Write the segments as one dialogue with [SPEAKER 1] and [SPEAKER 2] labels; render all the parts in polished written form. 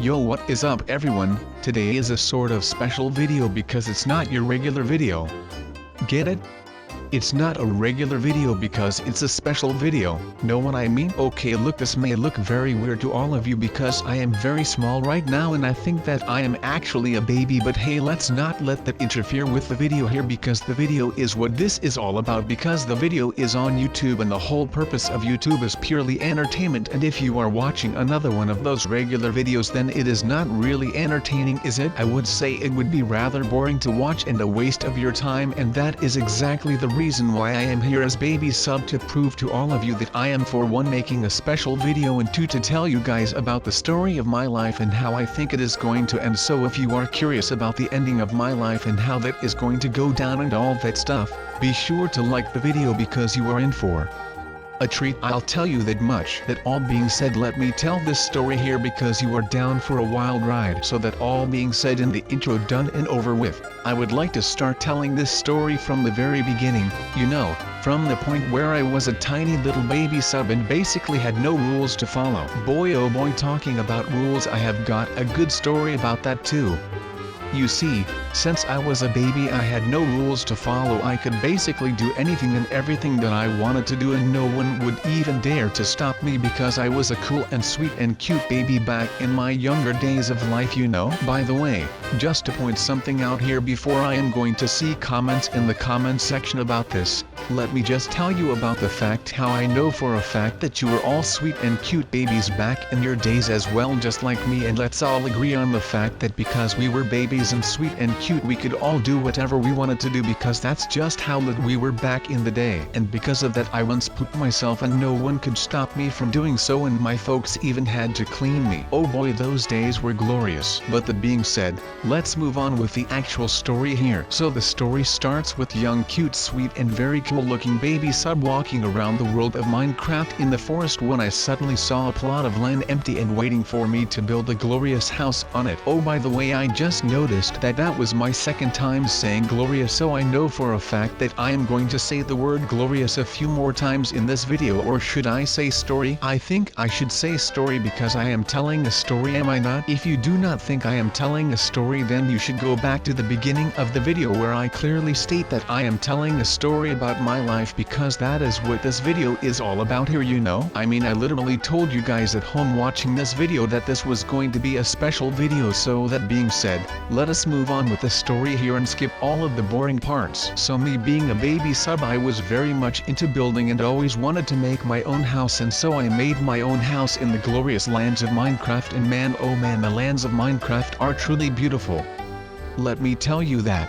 [SPEAKER 1] Yo, what is up everyone? Today is a sort of special video because it's not your regular video. Get it? It's not a regular video because it's a special video. Know what I mean? Okay, look, this may look very weird to all of you because I am very small right now and I think that I am actually a baby, but hey, let's not let that interfere with the video here because the video is what this is all about, because the video is on YouTube and the whole purpose of YouTube is purely entertainment, and if you are watching another one of those regular videos then it is not really entertaining, is it? I would say it would be rather boring to watch and a waste of your time, and that is exactly the reason why I am here as Baby Sub, to prove to all of you that I am, for one, making a special video, and two, to tell you guys about the story of my life and how I think it is going to end. So if you are curious about the ending of my life and how that is going to go down and all that stuff, be sure to like the video because you are in for a treat. I'll tell you that much. That all being said, let me tell this story here because you are down for a wild ride. So that all being said and the intro done and over with, I would like to start telling this story from the very beginning, you know, from the point where I was a tiny little Baby Sub and basically had no rules to follow. Boy oh boy, talking about rules, I have got a good story about that too. You see, since I was a baby I had no rules to follow. I could basically do anything and everything that I wanted to do and no one would even dare to stop me because I was a cool and sweet and cute baby back in my younger days of life, you know. By the way, just to point something out here before I am going to see comments in the comment section about this, let me just tell you about the fact how I know for a fact that you were all sweet and cute babies back in your days as well, just like me, and let's all agree on the fact that because we were babies and sweet and cute we could all do whatever we wanted to do because that's just how lit we were back in the day. And because of that I once pooped myself and no one could stop me from doing so, and my folks even had to clean me. Oh boy, those days were glorious. But that being said, let's move on with the actual story here. So the story starts with young, cute, sweet and very cool looking Baby Sub walking around the world of Minecraft in the forest when I suddenly saw a plot of land empty and waiting for me to build a glorious house on it. Oh, by the way, I just noticed that was my second time saying glorious, so I know for a fact that I am going to say the word glorious a few more times in this video. Or should I say story? I think I should say story because I am telling a story, am I not? If you do not think I am telling a story then you should go back to the beginning of the video where I clearly state that I am telling a story about my life, because that is what this video is all about here, you know. I mean, I literally told you guys at home watching this video that this was going to be a special video. So that being said, let us move on with the story here and skip all of the boring parts. So me being a Baby Sub, I was very much into building and always wanted to make my own house, and so I made my own house in the glorious lands of Minecraft, and man oh man, the lands of Minecraft are truly beautiful. Let me tell you that.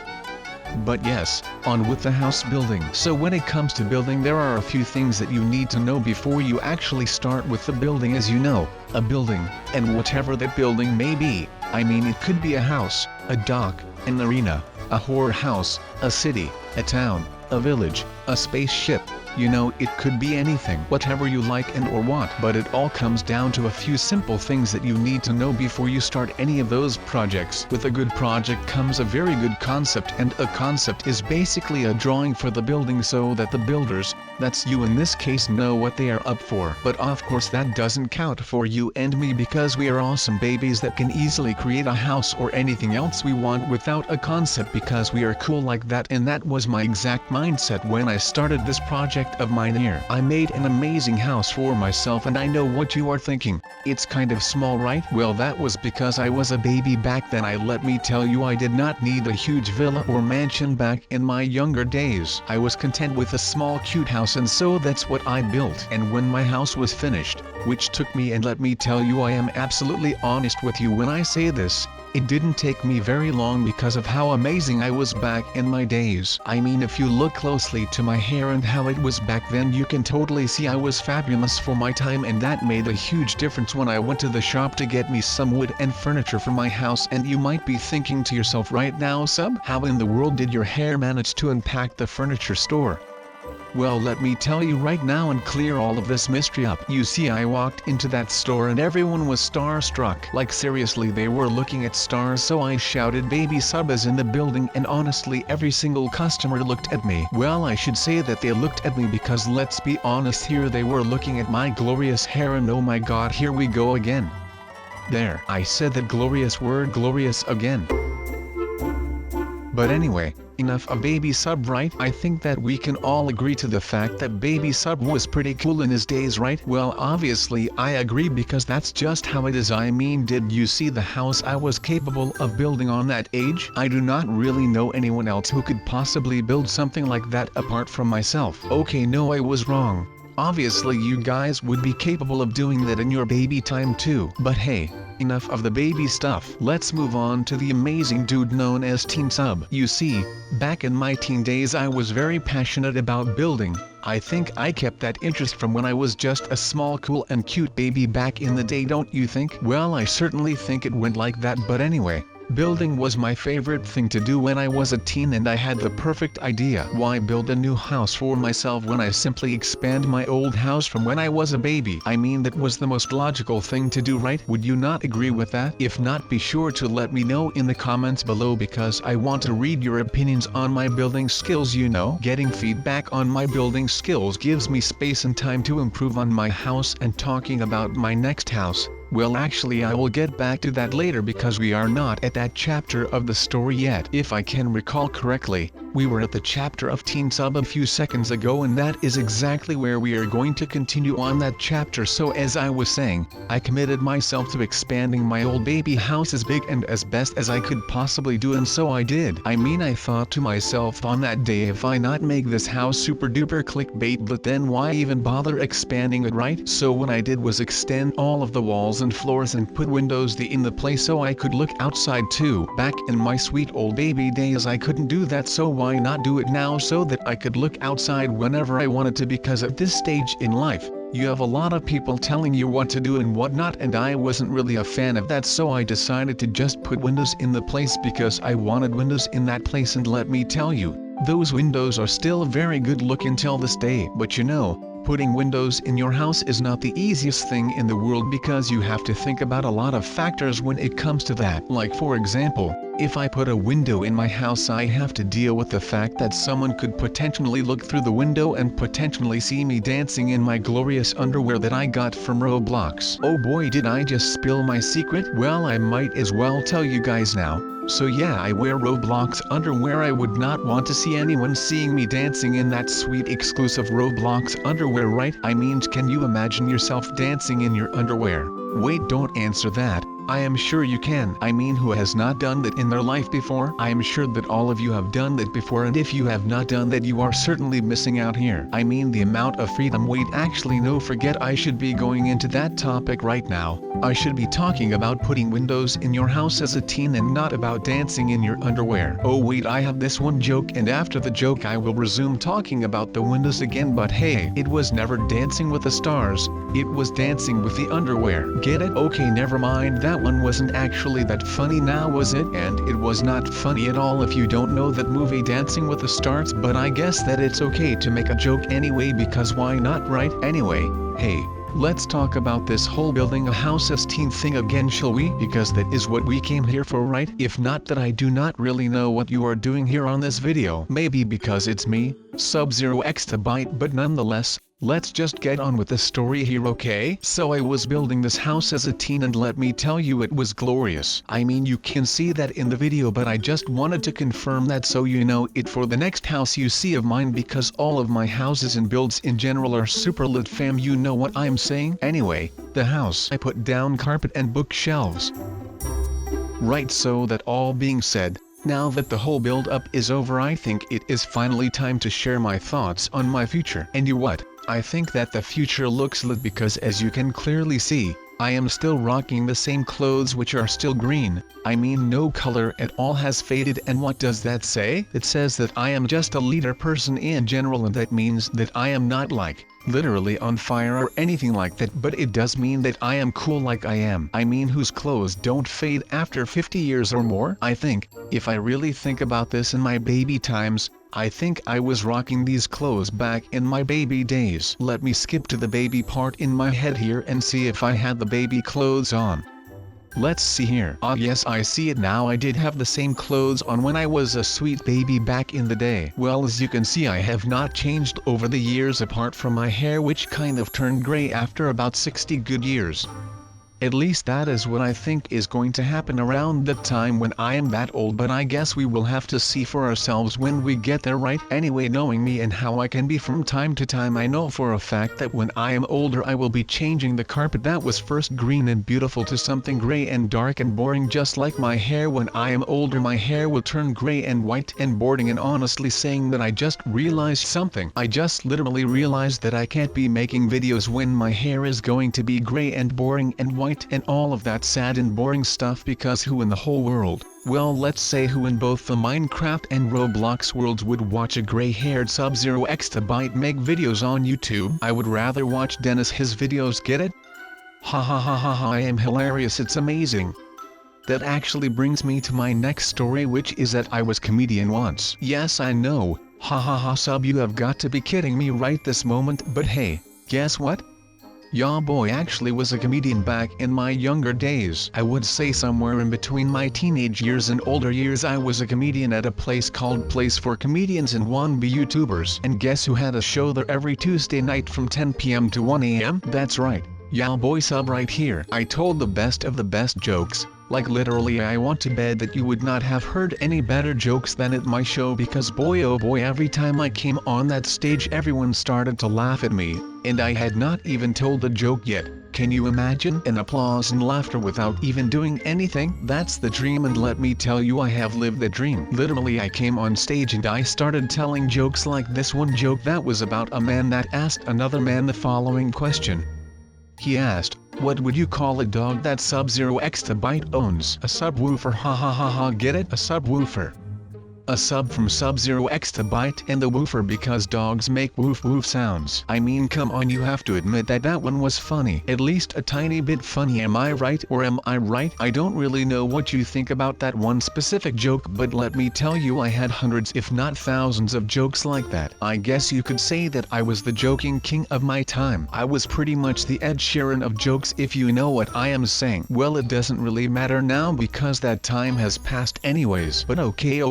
[SPEAKER 1] But yes, on with the house building. So when it comes to building there are a few things that you need to know before you actually start with the building. As you know, a building, and whatever that building may be, I mean it could be a house, a dock, an arena, a horror house, a city, a town, a village, a spaceship, you know, it could be anything, whatever you like and or want. But it all comes down to a few simple things that you need to know before you start any of those projects. With a good project comes a very good concept, and a concept is basically a drawing for the building so that the builders, that's you in this case, know what they are up for. But of course that doesn't count for you and me because we are awesome babies that can easily create a house or anything else we want without a concept because we are cool like that. And that was my exact mindset when I started this project of mine here. I made an amazing house for myself, and I know what you are thinking, it's kind of small, right? Well, that was because I was a baby back then. Let me tell you, I did not need a huge villa or mansion back in my younger days. I was content with a small cute house, and so that's what I built. And when my house was finished, which took me, and let me tell you, I am absolutely honest with you when I say this, it didn't take me very long because of how amazing I was back in my days. I mean, if you look closely to my hair and how it was back then, you can totally see I was fabulous for my time, and that made a huge difference when I went to the shop to get me some wood and furniture for my house. And you might be thinking to yourself right now, Sub, how in the world did your hair manage to unpack the furniture store? Well, let me tell you right now and clear all of this mystery up. You see, I walked into that store and everyone was starstruck. Like seriously, they were looking at stars, so I shouted Baby Sub is in the building, and honestly every single customer looked at me. Well, I should say that they looked at me because let's be honest here, they were looking at my glorious hair, and oh my god, here we go again. There, I said that glorious word glorious again. But anyway, enough of Baby Sub, right? I think that we can all agree to the fact that Baby Sub was pretty cool in his days, right? Well, obviously I agree, because that's just how it is. I mean, did you see the house I was capable of building on that age? I do not really know anyone else who could possibly build something like that apart from myself. Okay, no, I was wrong. Obviously you guys would be capable of doing that in your baby time too. But hey, enough of the baby stuff. Let's move on to the amazing dude known as Teen Sub. You see, back in my teen days I was very passionate about building. I think I kept that interest from when I was just a small, cool and cute baby back in the day, don't you think? Well, I certainly think it went like that, but anyway. Building was my favorite thing to do when I was a teen, and I had the perfect idea. Why build a new house for myself when I simply expand my old house from when I was a baby? I mean, that was the most logical thing to do, right? Would you not agree with that? If not, be sure to let me know in the comments below, because I want to read your opinions on my building skills. You know, getting feedback on my building skills gives me space and time to improve on my house. And talking about my next house, well, actually I will get back to that later, because we are not at that chapter of the story yet. If I can recall correctly, we were at the chapter of Teen Sub a few seconds ago, and that is exactly where we are going to continue on that chapter. So as I was saying, I committed myself to expanding my old baby house as big and as best as I could possibly do, and so I did. I mean, I thought to myself on that day, if I not make this house super duper clickbait, but then why even bother expanding it, right? So what I did was extend all of the walls and floors and put windows in the place so I could look outside too. Back in my sweet old baby days I couldn't do that, so why not do it now so that I could look outside whenever I wanted to? Because at this stage in life, you have a lot of people telling you what to do and what not, and I wasn't really a fan of that, so I decided to just put windows in the place because I wanted windows in that place. And let me tell you, those windows are still very good look until this day. But you know, putting windows in your house is not the easiest thing in the world, because you have to think about a lot of factors when it comes to that. Like for example, if I put a window in my house, I have to deal with the fact that someone could potentially look through the window and potentially see me dancing in my glorious underwear that I got from Roblox. Oh boy, did I just spill my secret? Well, I might as well tell you guys now. So yeah, I wear Roblox underwear. I would not want to see anyone seeing me dancing in that sweet exclusive Roblox underwear, right? I mean, can you imagine yourself dancing in your underwear? Wait, don't answer that. I am sure you can. I mean, who has not done that in their life before? I am sure that all of you have done that before, and if you have not done that, you are certainly missing out here. I mean, the amount of freedom. Wait, actually no, forget, I should be going into that topic right now. I should be talking about putting windows in your house as a teen and not about dancing in your underwear. Oh wait, I have this one joke, and after the joke I will resume talking about the windows again. But hey, it was never Dancing with the Stars, it was Dancing with the Underwear. Get it? Okay, never mind, that one wasn't actually that funny now, was it? And it was not funny at all if you don't know that movie Dancing with the Stars, but I guess that it's okay to make a joke anyway, because why not, right? Anyway, hey, let's talk about this whole building a house as teen thing again, shall we? Because that is what we came here for, right? If not, that I do not really know what you are doing here on this video. Maybe because it's me, SubZeroExtabyte, but nonetheless, let's just get on with the story here, okay? So I was building this house as a teen, and let me tell you, it was glorious. I mean, you can see that in the video, but I just wanted to confirm that so you know it for the next house you see of mine, because all of my houses and builds in general are super lit, fam, you know what I'm saying? Anyway, the house, I put down carpet and bookshelves. Right, so that all being said, now that the whole build up is over, I think it is finally time to share my thoughts on my future. And you what? I think that the future looks lit, because as you can clearly see, I am still rocking the same clothes, which are still green. I mean, no color at all has faded. And what does that say? It says that I am just a leader person in general, and that means that I am not like literally on fire or anything like that, but it does mean that I am cool like I am. I mean, whose clothes don't fade after 50 years or more? I think, if I really think about this, in my baby times, I think I was rocking these clothes back in my baby days. Let me skip to the baby part in my head here and see if I had the baby clothes on. Let's see here. Ah yes, I see it now. I did have the same clothes on when I was a sweet baby back in the day. Well, as you can see, I have not changed over the years apart from my hair, which kind of turned gray after about 60 good years. At least that is what I think is going to happen around the time when I am that old, but I guess we will have to see for ourselves when we get there, right? Anyway, knowing me and how I can be from time to time, I know for a fact that when I am older I will be changing the carpet that was first green and beautiful to something gray and dark and boring, just like my hair. When I am older my hair will turn gray and white and boring. And honestly saying that, I just realized something. I just literally realized that I can't be making videos when my hair is going to be gray and boring and white and all of that sad and boring stuff, because who in the whole world, well, let's say who in both the Minecraft and Roblox worlds would watch a gray-haired SubZeroExtabyte make videos on YouTube? I would rather watch Dennis his videos, get it? Ha ha ha ha ha, I am hilarious, it's amazing. That actually brings me to my next story, which is that I was comedian once. Yes, I know, ha ha ha, sub, you have got to be kidding me right this moment, but hey, guess what? Ya boy actually was a comedian back in my younger days. I would say somewhere in between my teenage years and older years I was a comedian at a place called Place for Comedians and Wannabe YouTubers. And guess who had a show there every Tuesday night from 10 p.m. to 1 a.m.? That's right, ya boy, sub, right here. I told the best of the best jokes. Like literally, I want to bet that you would not have heard any better jokes than at my show, because boy oh boy, every time I came on that stage everyone started to laugh at me, and I had not even told the joke yet. Can you imagine? An applause and laughter without even doing anything? That's the dream, and let me tell you, I have lived the dream. Literally, I came on stage and I started telling jokes like this one joke that was about a man that asked another man the following question. He asked, "What would you call a dog that SubZeroExtabyte owns?" A subwoofer, ha ha ha ha, get it? A subwoofer. A sub from SubZeroExtabyte, and the woofer because dogs make woof woof sounds. I mean, come on, you have to admit that that one was funny. At least a tiny bit funny, am I right? Or am I right? I don't really know what you think about that one specific joke, but let me tell you, I had hundreds if not thousands of jokes like that. I guess you could say that I was the joking king of my time. I was pretty much the Ed Sheeran of jokes, if you know what I am saying. Well, it doesn't really matter now because that time has passed anyways. But okay,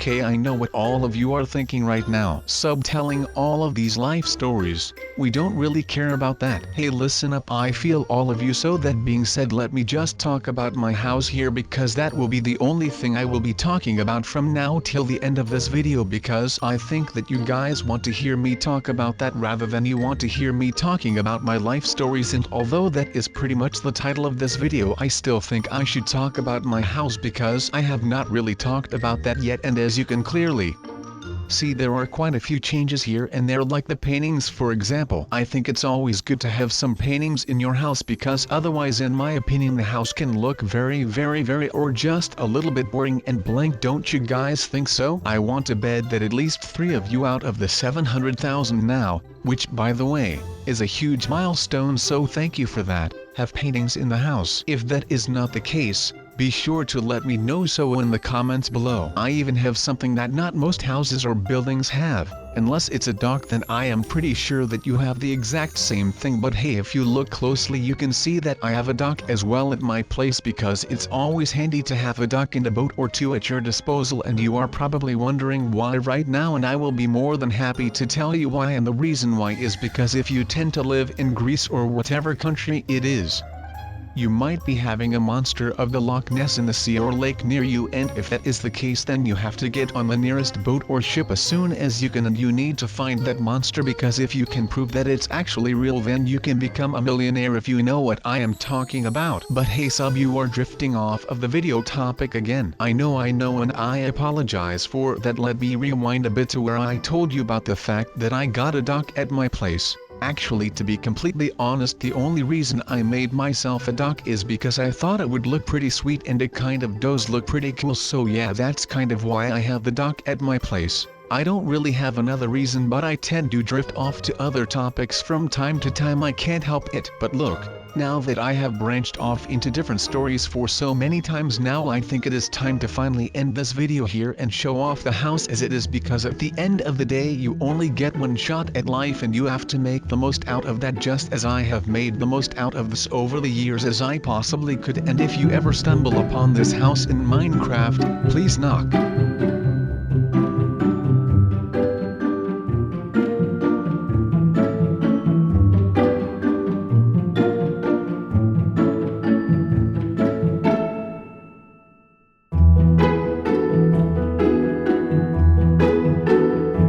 [SPEAKER 1] I know what all of you are thinking right now. Sub telling all of these life stories. We don't really care about that. Hey, listen up, I feel all of you. So that being said, let me just talk about my house here, because that will be the only thing I will be talking about from now till the end of this video, because I think that you guys want to hear me talk about that rather than you want to hear me talking about my life stories. And although that is pretty much the title of this video, I still think I should talk about my house because I have not really talked about that yet. And as you can clearly see, there are quite a few changes here and there, like the paintings for example. I think it's always good to have some paintings in your house, because otherwise, in my opinion, the house can look very or just a little bit boring and blank. Don't you guys think so? I want to bet that at least 3 of you out of the 700,000 now, which by the way, is a huge milestone, so thank you for that, have paintings in the house. If that is not the case, be sure to let me know so in the comments below. I even have something that not most houses or buildings have. Unless it's a dock, then I am pretty sure that you have the exact same thing. But hey, if you look closely you can see that I have a dock as well at my place, because it's always handy to have a dock and a boat or two at your disposal. And you are probably wondering why right now, and I will be more than happy to tell you why. And the reason why is because if you tend to live in Greece or whatever country it is, you might be having a monster of the Loch Ness in the sea or lake near you, and if that is the case, then you have to get on the nearest boat or ship as soon as you can, and you need to find that monster, because if you can prove that it's actually real, then you can become a millionaire, if you know what I am talking about. But hey sub, you are drifting off of the video topic again. I know, and I apologize for that. Let me rewind a bit to where I told you about the fact that I got a dock at my place. Actually, to be completely honest, the only reason I made myself a dock is because I thought it would look pretty sweet, and it kind of does look pretty cool. So yeah, that's kind of why I have the dock at my place. I don't really have another reason, but I tend to drift off to other topics from time to time. I can't help it. But look, now that I have branched off into different stories for so many times now, I think it is time to finally end this video here and show off the house as it is, because at the end of the day you only get one shot at life and you have to make the most out of that, just as I have made the most out of this over the years as I possibly could. And if you ever stumble upon this house in Minecraft, please knock.